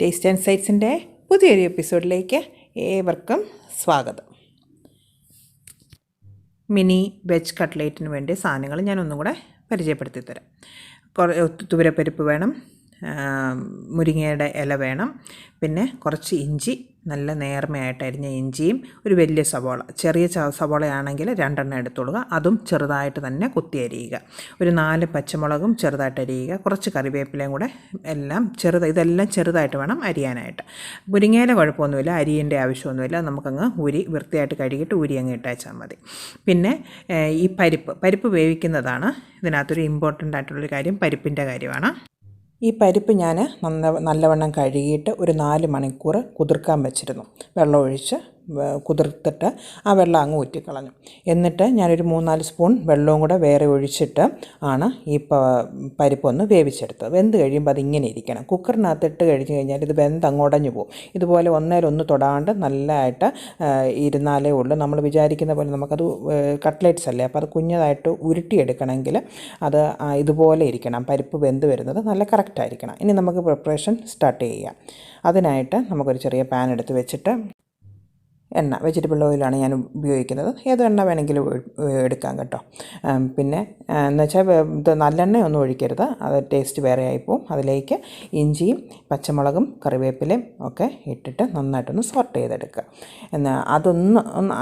Taste and സൈറ്റ്സിൻ്റെ പുതിയൊരു എപ്പിസോഡിലേക്ക് ഏവർക്കും സ്വാഗതം. മിനി വെജ് കട്ട്ലേറ്റിന് വേണ്ടി സാധനങ്ങൾ ഞാനൊന്നും കൂടെ പരിചയപ്പെടുത്തി തരാം. തുവരപ്പരിപ്പ് വേണം, മുരിങ്ങയുടെ ഇല വേണം, പിന്നെ കുറച്ച് ഇഞ്ചി, നല്ല നേർമയായിട്ട് അരിഞ്ഞ ഇഞ്ചിയും, ഒരു വലിയ സവോള, ചെറിയ സവോളയാണെങ്കിൽ 2 എടുത്തോളുക, അതും ചെറുതായിട്ട് തന്നെ കുത്തി അരിയുക, ഒരു 4 പച്ചമുളകും ചെറുതായിട്ട് അരിയുക, കുറച്ച് കറിവേപ്പിലയും കൂടെ എല്ലാം ഇതെല്ലാം ചെറുതായിട്ട് വേണം അരിയാനായിട്ട്. മുരിങ്ങയില കുഴപ്പമൊന്നുമില്ല, അരിയേണ്ട ആവശ്യമൊന്നുമില്ല, നമുക്കങ്ങ് വൃത്തിയായിട്ട് കഴുകിയിട്ട് അങ്ങ് ഇട്ടേച്ചാൽ മതി. പിന്നെ ഈ പരിപ്പ് വേവിക്കുന്നതാണ് ഇതിനകത്തൊരു ഇമ്പോർട്ടൻ്റ് ആയിട്ടുള്ളൊരു കാര്യം, പരിപ്പിൻ്റെ കാര്യമാണ്. ഈ പരിപ്പ് ഞാൻ നല്ലവണ്ണം കഴുകിയിട്ട് ഒരു 4 മണിക്കൂർ കുതിർക്കാൻ വെച്ചിരുന്നു. വെള്ളം ഒഴിച്ച് കുതിർത്തിട്ട് ആ വെള്ളം അങ്ങ് ഊറ്റിക്കളഞ്ഞു. എന്നിട്ട് ഞാനൊരു 3-4 സ്പൂൺ വെള്ളവും കൂടെ വേറെ ഒഴിച്ചിട്ട് ആണ് ഈ പരിപ്പൊന്ന് വേവിച്ചെടുത്തത്. വെന്ത് കഴിയുമ്പോൾ അതിങ്ങനെ ഇരിക്കണം. കുക്കറിനകത്തിട്ട് കഴിഞ്ഞ് കഴിഞ്ഞാൽ ഇത് വെന്ത് അങ്ങോടഞ്ഞു പോകും. ഇതുപോലെ ഒന്നേലൊന്ന് തൊടാണ്ട് നല്ലതായിട്ട് ഇരുന്നാലേ ഉള്ളൂ. നമ്മൾ വിചാരിക്കുന്ന പോലെ നമുക്കത് കട്ട്ലേറ്റ്സ് അല്ലേ, അപ്പോൾ അത് കുഞ്ഞതായിട്ട് ഉരുട്ടിയെടുക്കണമെങ്കിൽ അത് ഇതുപോലെ ഇരിക്കണം. പരിപ്പ് വെന്ത് വരുന്നത് നല്ല കറക്റ്റായിരിക്കണം. ഇനി നമുക്ക് പ്രിപ്പറേഷൻ സ്റ്റാർട്ട് ചെയ്യാം. അതിനായിട്ട് നമുക്കൊരു ചെറിയ പാൻ എടുത്ത് വെച്ചിട്ട് വെജിറ്റബിൾ ഓയിലാണ് ഞാൻ ഉപയോഗിക്കുന്നത്. ഏത് എണ്ണ വേണമെങ്കിലും എടുക്കാം കേട്ടോ. പിന്നെ എന്നുവെച്ചാൽ ഇത് നല്ലെണ്ണയൊന്നും ഒഴിക്കരുത്, അത് ടേസ്റ്റ് വേറെ ആയിപ്പോവും. അതിലേക്ക് ഇഞ്ചിയും പച്ചമുളകും കറിവേപ്പിലയും ഒക്കെ ഇട്ടിട്ട് നന്നായിട്ടൊന്ന് സോർട്ട് ചെയ്തെടുക്കുക. എന്നാൽ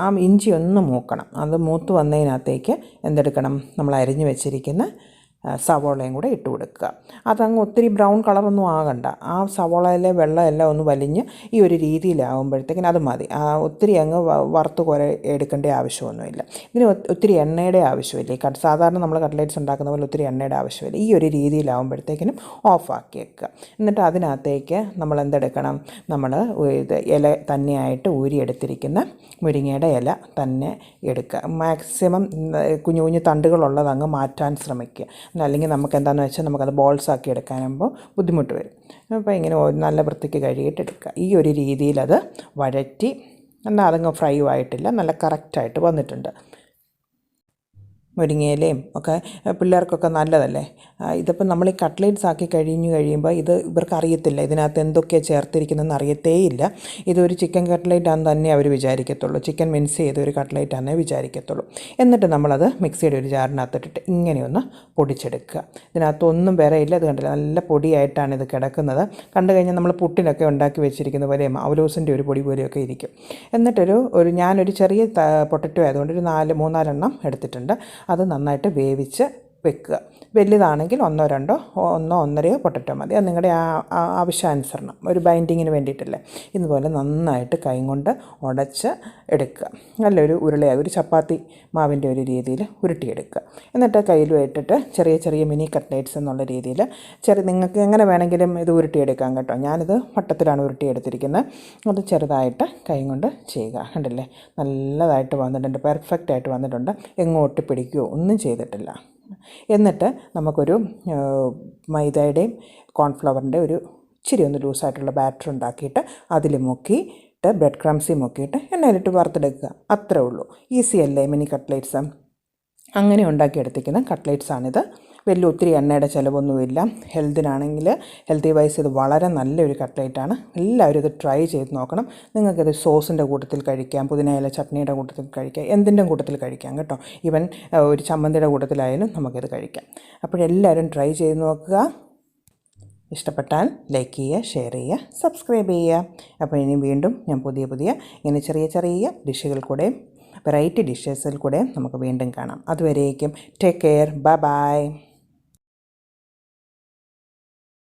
ആ ഇഞ്ചി ഒന്ന് മൂക്കണം. അത് മൂത്ത് വന്നതിനകത്തേക്ക് എന്തെടുക്കണം, നമ്മൾ അരിഞ്ഞ് വെച്ചിരിക്കുന്ന സവോളയും കൂടെ ഇട്ട് കൊടുക്കുക. അതങ്ങ് ഒത്തിരി ബ്രൗൺ കളറൊന്നും ആകണ്ട. ആ സവോളയിലെ വെള്ളമെല്ലാം ഒന്ന് വലിഞ്ഞ് ഈ ഒരു രീതിയിലാകുമ്പോഴത്തേക്കിന് അത് മതി. ഒത്തിരി അങ്ങ് വറുത്ത് എടുക്കേണ്ട ആവശ്യമൊന്നുമില്ല. ഇതിന് ഒത്തിരി എണ്ണയുടെ ആവശ്യമില്ല. സാധാരണ നമ്മൾ കട്ട്ലേറ്റ്സ് ഉണ്ടാക്കുന്ന പോലെ ഒത്തിരി എണ്ണയുടെ ആവശ്യമില്ല. ഈ ഒരു രീതിയിലാകുമ്പോഴത്തേക്കിനും ഓഫാക്കി വെക്കുക. എന്നിട്ട് അതിനകത്തേക്ക് നമ്മൾ എന്തെടുക്കണം, നമ്മൾ ഇല തന്നെയായിട്ട് ഊരിയെടുത്തിരിക്കുന്ന മുരിങ്ങയുടെ ഇല തന്നെ എടുക്കുക. മാക്സിമം കുഞ്ഞു കുഞ്ഞു തണ്ടുകളുള്ളത് അങ്ങ് മാറ്റാൻ ശ്രമിക്കുക. അല്ലെങ്കിൽ നമുക്ക് എന്താണെന്ന് വെച്ചാൽ നമുക്കത് ബോൾസാക്കി എടുക്കാനാകുമ്പോൾ ബുദ്ധിമുട്ട് വരും. അപ്പോൾ ഇങ്ങനെ നല്ല വൃത്തിക്ക് കഴുകിയിട്ട് എടുക്കുക. ഈ ഒരു രീതിയിലത് വഴറ്റി, എന്നാൽ അതങ്ങ് ഫ്രൈ ആയിട്ടില്ല, നല്ല കറക്റ്റായിട്ട് വന്നിട്ടുണ്ട്. മുരിങ്ങയിലയും ഒക്കെ പിള്ളേർക്കൊക്കെ നല്ലതല്ലേ. ഇതിപ്പോൾ നമ്മൾ ഈ കട്ട്ലേറ്റ്സ് ആക്കി കഴിയുമ്പോൾ ഇവർക്ക് അറിയത്തില്ല ഇതിനകത്ത് എന്തൊക്കെയാണ് ചേർത്തിരിക്കുന്നതെന്ന് അറിയത്തേയില്ല. ഇതൊരു ചിക്കൻ കട്ട്ലേറ്റ് ആണെന്ന് തന്നെ അവർ വിചാരിക്കത്തുള്ളൂ. ചിക്കൻ മിൻസ് ചെയ്ത ഒരു കട്ട്ലേറ്റ് ആണെന്നേ വിചാരിക്കത്തുള്ളൂ. എന്നിട്ട് നമ്മളത് മിക്സിയുടെ ഒരു ജാറിനകത്തിട്ടിട്ട് ഇങ്ങനെയൊന്ന് പൊടിച്ചെടുക്കുക. ഇതിനകത്തൊന്നും വിറയില്ല. ഇത് കണ്ടില്ല, നല്ല പൊടിയായിട്ടാണ് ഇത് കിടക്കുന്നത്. കണ്ടു കഴിഞ്ഞാൽ നമ്മൾ പുട്ടിനൊക്കെ ഉണ്ടാക്കി വെച്ചിരിക്കുന്ന പോലെ അവലോസിൻ്റെ ഒരു പൊടി പോലെയൊക്കെ ഇരിക്കും. എന്നിട്ടൊരു ഞാനൊരു ചെറിയ പൊട്ടറ്റോ ആയതുകൊണ്ട് ഒരു 3-4 എണ്ണം എടുത്തിട്ടുണ്ട്. അത് നന്നായിട്ട് വേവിച്ച് വെക്കുക. വലുതാണെങ്കിൽ 1-2 പൊട്ടറ്റോ മതി. അത് നിങ്ങളുടെ ആവശ്യാനുസരണം, ഒരു ബൈൻഡിങ്ങിന് വേണ്ടിയിട്ടല്ലേ. ഇതുപോലെ നന്നായിട്ട് കൈ കൊണ്ട് ഉടച്ച് എടുക്കുക. നല്ലൊരു ഉരുളയായി ഒരു ചപ്പാത്തി മാവിൻ്റെ ഒരു രീതിയിൽ ഉരുട്ടിയെടുക്കുക. എന്നിട്ട് കയ്യിൽ ഇട്ടിട്ട് ചെറിയ ചെറിയ മിനി കട്ട്ലേറ്റ്സ് എന്നുള്ള രീതിയിൽ നിങ്ങൾക്ക് എങ്ങനെ വേണമെങ്കിലും ഇത് ഉരുട്ടിയെടുക്കാം കേട്ടോ. ഞാനിത് വട്ടത്തിലാണ് ഉരുട്ടിയെടുത്തിരിക്കുന്നത്. അത് ചെറുതായിട്ട് കൈ കൊണ്ട് ചെയ്യുക. കണ്ടില്ലേ, നല്ലതായിട്ട് വന്നിട്ടുണ്ട്, പെർഫെക്റ്റായിട്ട് വന്നിട്ടുണ്ട്. എങ്ങോട്ട് പിടിക്കുകയോ ഒന്നും ചെയ്തിട്ടില്ല. എന്നിട്ട് നമുക്കൊരു മൈദയുടെയും കോൺഫ്ലവറിൻ്റെ ഒരു ഇച്ചിരി ഒന്ന് ലൂസായിട്ടുള്ള ബാറ്റർ ഉണ്ടാക്കിയിട്ട് അതിൽ മുക്കിയിട്ട് ബ്രെഡ് ക്രംസിൽ മുക്കിയിട്ട് എണ്ണയിലിട്ട് വറുത്തെടുക്കുക. അത്രേ ഉള്ളൂ. ഈസി അല്ലേ മിനി കട്ട്ലേറ്റ്സ്? അങ്ങനെ ഉണ്ടാക്കിയെടുത്തിരിക്കുന്ന കട്ട്ലേറ്റ്സാണിത്. ഒത്തിരി എണ്ണയുടെ ചിലവൊന്നുമില്ല. ഹെൽത്തി വൈസ് ഇത് വളരെ നല്ലൊരു കട്ട്ലേറ്റാണ്. എല്ലാവരും ഇത് ട്രൈ ചെയ്ത് നോക്കണം. നിങ്ങൾക്കിത് സോസിൻ്റെ കൂട്ടത്തിൽ കഴിക്കാം, പുതിനയില ചട്നിയുടെ കൂട്ടത്തിൽ കഴിക്കാം, എന്തിൻ്റെ കൂട്ടത്തിൽ കഴിക്കാം കേട്ടോ. ഈവൻ ഒരു ചമ്മന്തിയുടെ കൂട്ടത്തിലായാലും നമുക്കിത് കഴിക്കാം. അപ്പോഴെല്ലാവരും ട്രൈ ചെയ്ത് നോക്കുക. ഇഷ്ടപ്പെട്ടാൽ ലൈക്ക് ചെയ്യുക, ഷെയർ ചെയ്യുക, സബ്സ്ക്രൈബ് ചെയ്യുക. അപ്പോൾ ഇനി വീണ്ടും ഞാൻ പുതിയ ഇങ്ങനെ ചെറിയ ചെറിയ ഡിഷുകൾ കൂടെയും വെറൈറ്റി ഡിഷസിൽ കൂടെയും നമുക്ക് വീണ്ടും കാണാം. അതുവരേക്കും ടേക്ക് കെയർ, ബൈ.